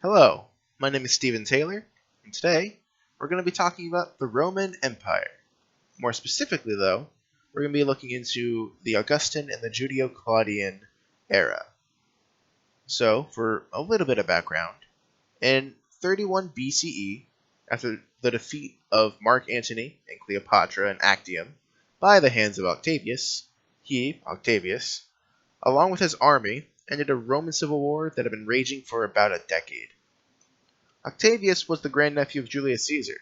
Hello, my name is Stephen Taylor, and today we're going to be talking about the Roman Empire. More specifically, though, we're going to be looking into the Augustan and the Judeo-Claudian era. So, for a little bit of background, in 31 BCE, after the defeat of Mark Antony and Cleopatra in Actium by the hands of Octavius, Octavius, along with his army, ended a Roman civil war that had been raging for about a decade. Octavius was the grandnephew of Julius Caesar,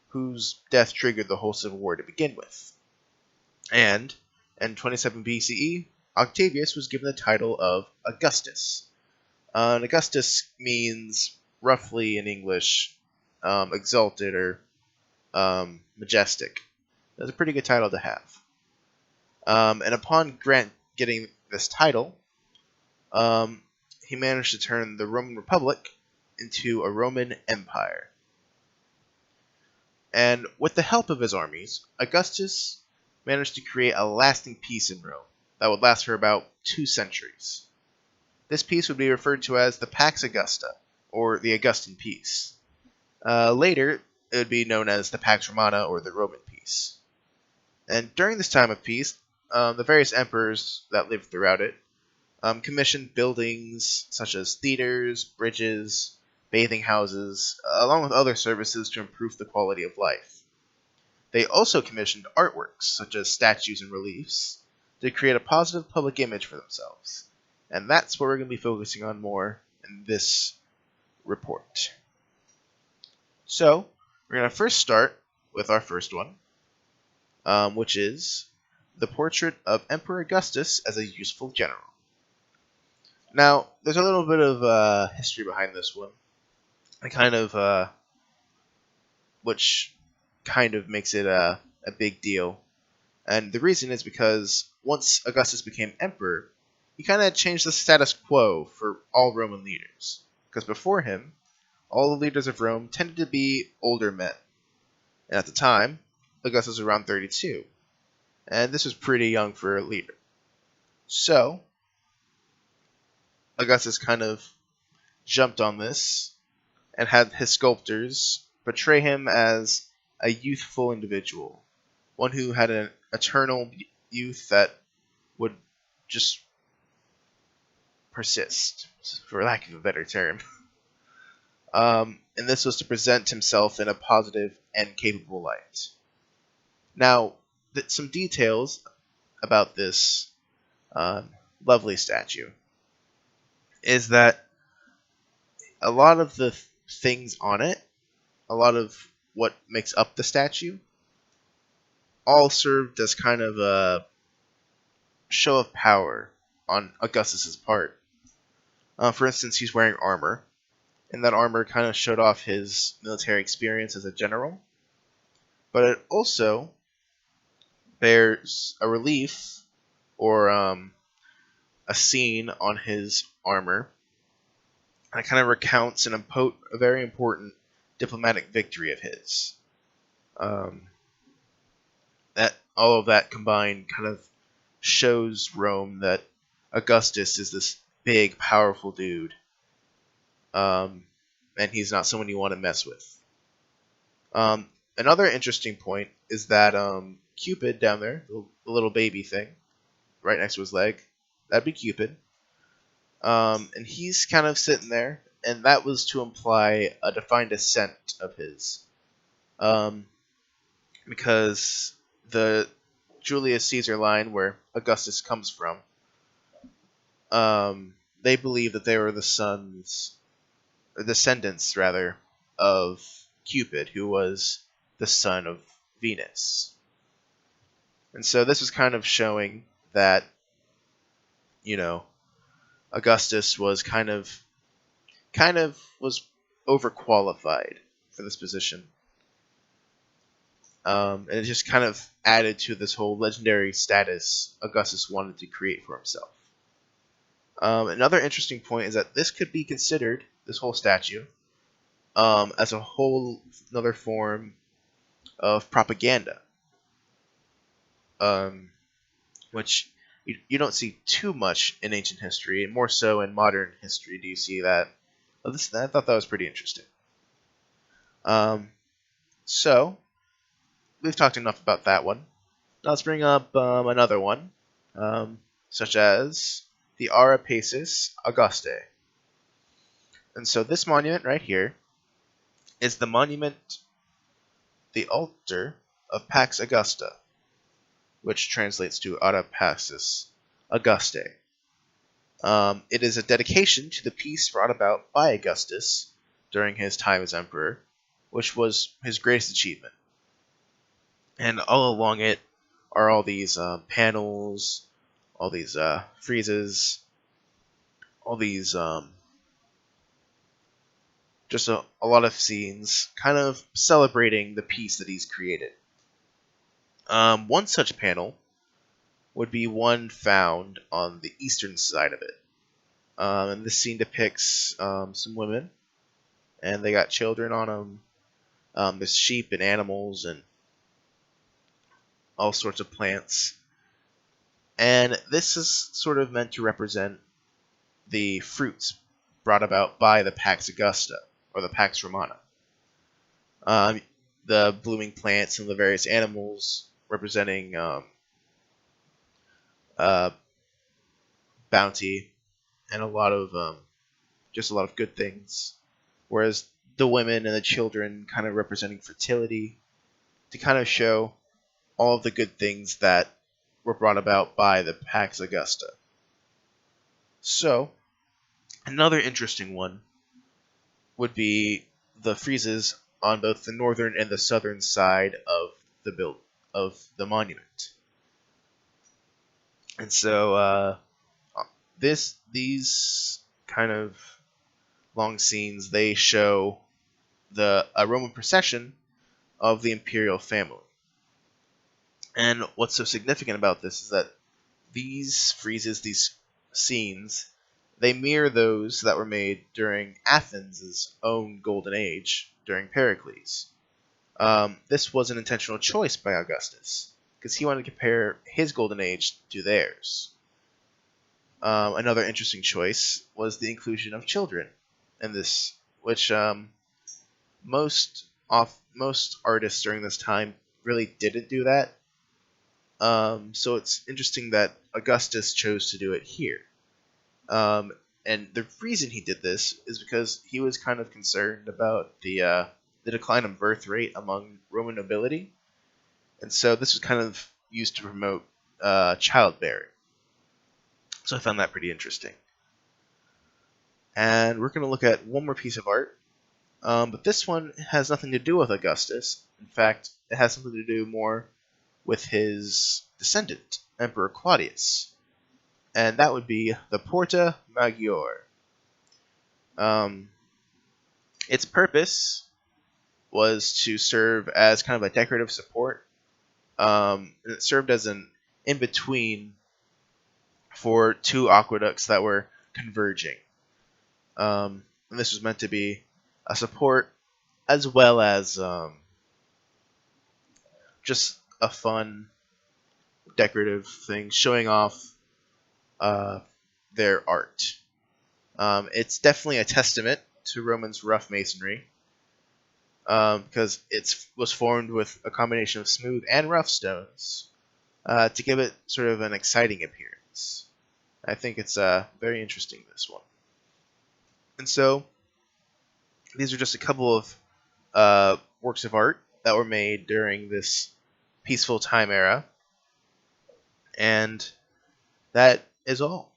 whose death triggered the whole civil war to begin with. And, in 27 BCE, Octavius was given the title of Augustus. Augustus means, roughly in English, exalted or majestic. That's a pretty good title to have. And upon getting this title, he managed to turn the Roman Republic into a Roman Empire. And with the help of his armies, Augustus managed to create a lasting peace in Rome that would last for about 2 centuries. This peace would be referred to as the Pax Augusta, or the Augustan Peace. Later, it would be known as the Pax Romana, or the Roman Peace. And during this time of peace, the various emperors that lived throughout it commissioned buildings such as theaters, bridges, bathing houses, along with other services to improve the quality of life. They also commissioned artworks, such as statues and reliefs, to create a positive public image for themselves. And that's what we're going to be focusing on more in this report. So, we're going to first start with our first one, which is the portrait of Emperor Augustus as a useful general. Now, there's a little bit of history behind this one, and which kind of makes it a big deal. And the reason is because once Augustus became emperor, he kind of changed the status quo for all Roman leaders. Because before him, all the leaders of Rome tended to be older men. And at the time, Augustus was around 32. And this was pretty young for a leader. So, Augustus kind of jumped on this and had his sculptors portray him as a youthful individual, one who had an eternal youth that would just persist, for lack of a better term. And this was to present himself in a positive and capable light. Now, some details about this lovely statue is that a lot of the things on it, a lot of what makes up the statue, all served as kind of a show of power on Augustus's part. For instance, he's wearing armor, and that armor kind of showed off his military experience as a general. But it also bears a relief or a scene on his armor that kind of recounts a very important diplomatic victory of his. That all of that combined kind of shows Rome that Augustus is this big, powerful dude, and he's not someone you want to mess with. Another interesting point is that Cupid down there, the little baby thing, right next to his leg, that'd be Cupid. And he's kind of sitting there, and that was to imply a defined descent of his. Because the Julius Caesar line, where Augustus comes from, they believe that they were descendants of Cupid, who was the son of Venus. And so this was kind of showing that, Augustus was kind of was overqualified for this position. And it just kind of added to this whole legendary status Augustus wanted to create for himself. Another interesting point is that this could be considered, this whole statue, as a whole another form of propaganda, which you don't see too much in ancient history, and more so in modern history do you see that I thought that was pretty interesting. So we've talked enough about that one. Now let's bring up another one, such as the Ara Pacis Auguste. And so this monument right here is the monument, the altar of Pax Augusta, which translates to Ara Pacis Auguste. It is a dedication to the peace brought about by Augustus during his time as emperor, which was his greatest achievement. And all along it are all these panels, all these friezes, all these just a lot of scenes kind of celebrating the peace that he's created. One such panel would be one found on the eastern side of it. And this scene depicts some women, and they got children on them. There's sheep and animals and all sorts of plants. And this is sort of meant to represent the fruits brought about by the Pax Augusta, or the Pax Romana. The blooming plants and the various animals representing bounty and a lot of good things, whereas the women and the children kind of representing fertility, to kind of show all of the good things that were brought about by the Pax Augusta. So, another interesting one would be the friezes on both the northern and the southern side of the monument. And so these kind of long scenes, they show a Roman procession of the imperial family. And what's so significant about this is that these friezes, these scenes, they mirror those that were made during Athens' own golden age during Pericles. This was an intentional choice by Augustus, because he wanted to compare his golden age to theirs. Another interesting choice was the inclusion of children in this, which most artists during this time really didn't do that. So it's interesting that Augustus chose to do it here. And the reason he did this is because he was kind of concerned about the decline of birth rate among Roman nobility. And so this was kind of used to promote childbearing. So I found that pretty interesting. And we're going to look at one more piece of art. But this one has nothing to do with Augustus. In fact, it has something to do more with his descendant, Emperor Claudius. And that would be the Porta Maggiore. Its purpose was to serve as kind of a decorative support. And it served as an in-between for two aqueducts that were converging. And this was meant to be a support as well as just a fun decorative thing showing off their art. It's definitely a testament to Romans' rough masonry, because it was formed with a combination of smooth and rough stones to give it sort of an exciting appearance. I think it's very interesting, this one. And so, these are just a couple of works of art that were made during this peaceful time era. And that is all.